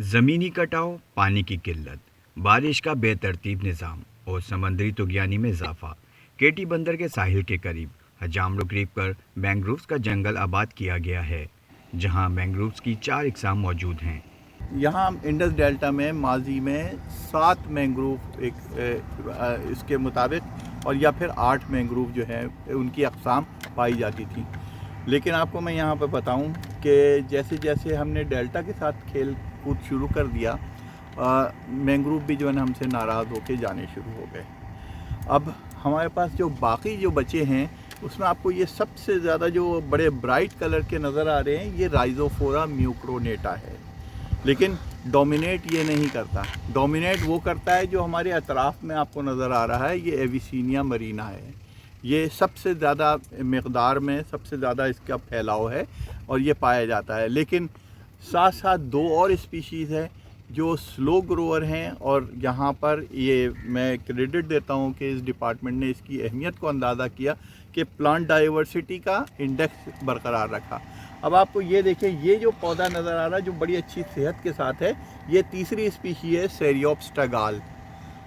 ज़मीनी कटाव, पानी की किल्लत, बारिश का बेतरतीब निज़ाम और समंदरी तुग़यानी में इजाफा। केटी बंदर के साहिल के करीब हजामरो क्रीक पर मैंग्रोव्स का जंगल आबाद किया गया है, जहां मैंग्रोव्स की 4 इकसाम मौजूद हैं। यहाँ इंडस डेल्टा में माजी में 7 मैंग्रोव इसके मुताबिक और या फिर 8 मैंग्रोव जो है उनकी अक़साम पाई जाती थी। लेकिन आपको मैं यहाँ पर बताऊँ कि जैसे जैसे हमने डेल्टा के साथ खेल कूद शुरू कर दिया, मैंग्रोव भी जो है हमसे नाराज़ होकर जाने शुरू हो गए। अब हमारे पास जो बाकी जो बचे हैं उसमें आपको ये सबसे ज़्यादा जो बड़े ब्राइट कलर के नज़र आ रहे हैं, ये राइजोफोरा म्यूक्रोनेटा है। लेकिन डोमिनेट ये नहीं करता। डोमिनेट वो करता है जो हमारे अतराफ़ में आपको नज़र आ रहा है, ये एविसीनिया मरीना है। ये सबसे ज़्यादा मकदार में सबसे ज़्यादा इसका फैलाव है और ये पाया जाता है। लेकिन साथ साथ 2 और स्पीशीज़ है जो स्लो ग्रोअर हैं, और यहाँ पर ये मैं क्रेडिट देता हूँ कि इस डिपार्टमेंट ने इसकी अहमियत को अंदाज़ा किया कि प्लांट डाइवर्सिटी का इंडेक्स बरकरार रखा। अब आपको ये देखें, ये जो पौधा नज़र आ रहा है जो बड़ी अच्छी सेहत के साथ है, ये तीसरी स्पीशी है सेरियोप्स टगाल,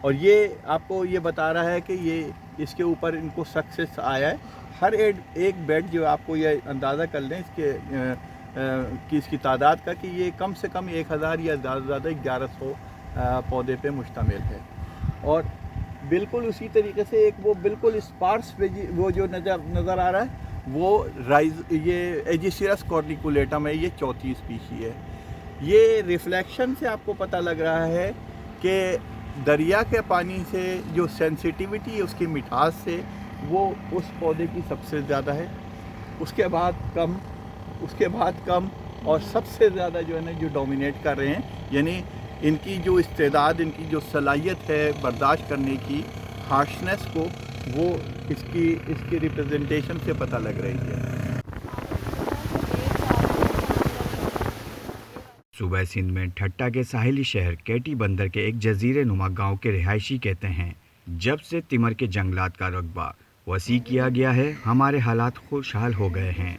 और ये आपको ये बता रहा है कि ये इसके ऊपर इनको सक्सेस आया है। हर एक बेड जो आपको ये अंदाज़ा कर लें कि इसकी तादाद का, कि ये कम से कम 1000 या ज़्यादा से ज़्यादा 1100 पौधे पे मुश्तमिल है। और बिल्कुल उसी तरीके से एक वो बिल्कुल स्पार्स वो जो नज़र आ रहा है वो ये एजिसिरस कॉर्निकुलेटम है, ये चौथी स्पीशी है। ये रिफ्लेक्शन से आपको पता लग रहा है कि दरिया के पानी से जो सेंसिटिविटी है उसकी मिठास से वो उस पौधे की सबसे ज़्यादा है, उसके बाद कम और सबसे ज़्यादा जो है ना जो डोमिनेट कर रहे हैं, यानी इनकी जो इस्तेदाद, इनकी जो सलाहियत है बर्दाश्त करने की हार्शनेस को, वो इसकी रिप्रेजेंटेशन से पता लग रही है। सूबा सिंध में ठट्टा के साहिली शहर केटी बंदर के एक जजीरे नुमा गाँव के रिहायशी कहते हैं, जब से तिमर के जंगलात का रकबा वसी किया गया है, हमारे हालात खुशहाल हो गए हैं।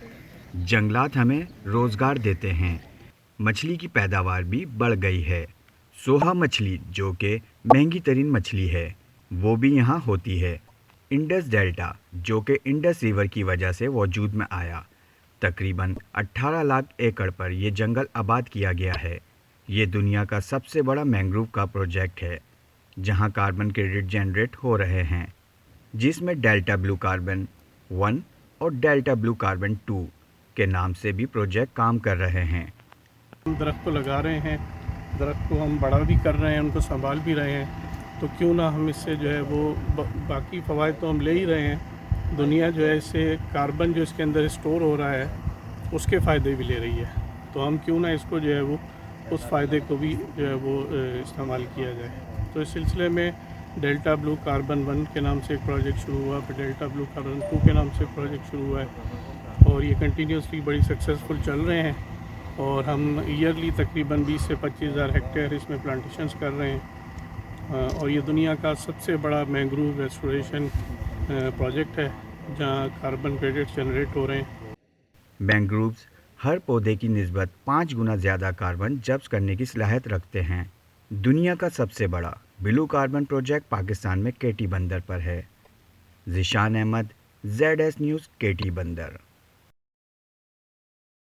जंगलात हमें रोज़गार देते हैं, मछली की पैदावार भी बढ़ गई है। सोहा मछली जो कि महंगी तरीन मछली है, वो भी यहाँ होती है। इंडस डेल्टा जो कि इंडस रिवर की वजह से वजूद में आया, तकरीबन 18 लाख एकड़ पर यह जंगल आबाद किया गया है। ये दुनिया का सबसे बड़ा मैंग्रोव का प्रोजेक्ट है, जहाँ कार्बन क्रेडिट जनरेट हो रहे हैं, जिसमें डेल्टा ब्लू कार्बन 1 और डेल्टा ब्लू कार्बन 2 के नाम से भी प्रोजेक्ट काम कर रहे हैं। हम दरख्त को लगा रहे हैं, दरख्त को हम बड़ा भी कर रहे हैं, उनको संभाल भी रहे हैं, तो क्यों ना हम इससे जो है वो बाकी फ़वाइद तो हम ले ही रहे हैं। दुनिया जो है इससे कार्बन जो इसके अंदर स्टोर हो रहा है उसके फ़ायदे भी ले रही है, तो हम क्यों ना इसको जो है वो उस फ़ायदे को भी जो है वो इस्तेमाल किया जाए। तो इस सिलसिले में डेल्टा ब्लू कार्बन 1 के नाम से एक प्रोजेक्ट शुरू हुआ, फिर डेल्टा ब्लू कार्बन 2 के नाम से एक प्रोजेक्ट शुरू हुआ है, और ये कंटिन्यूसली बड़ी सक्सेसफुल चल रहे हैं। और हम ईयरली तकरीबन 20 से 25 हज़ार हेक्टेयर इसमें प्लांटेशंस कर रहे हैं, और ये दुनिया का सबसे बड़ा मैंग्रोव रेस्टोरेशन प्रोजेक्ट है जहाँ कार्बन क्रेडिट जनरेट हो रहे हैं। मैंग्रोव्स हर पौधे की निस्बत 5 गुना ज़्यादा कार्बन जब्त करने की सलाहियत रखते हैं। दुनिया का सबसे बड़ा ब्लू कार्बन प्रोजेक्ट पाकिस्तान में केटी बंदर पर है। ज़िशान अहमद, ZS न्यूज़, केटी बंदर।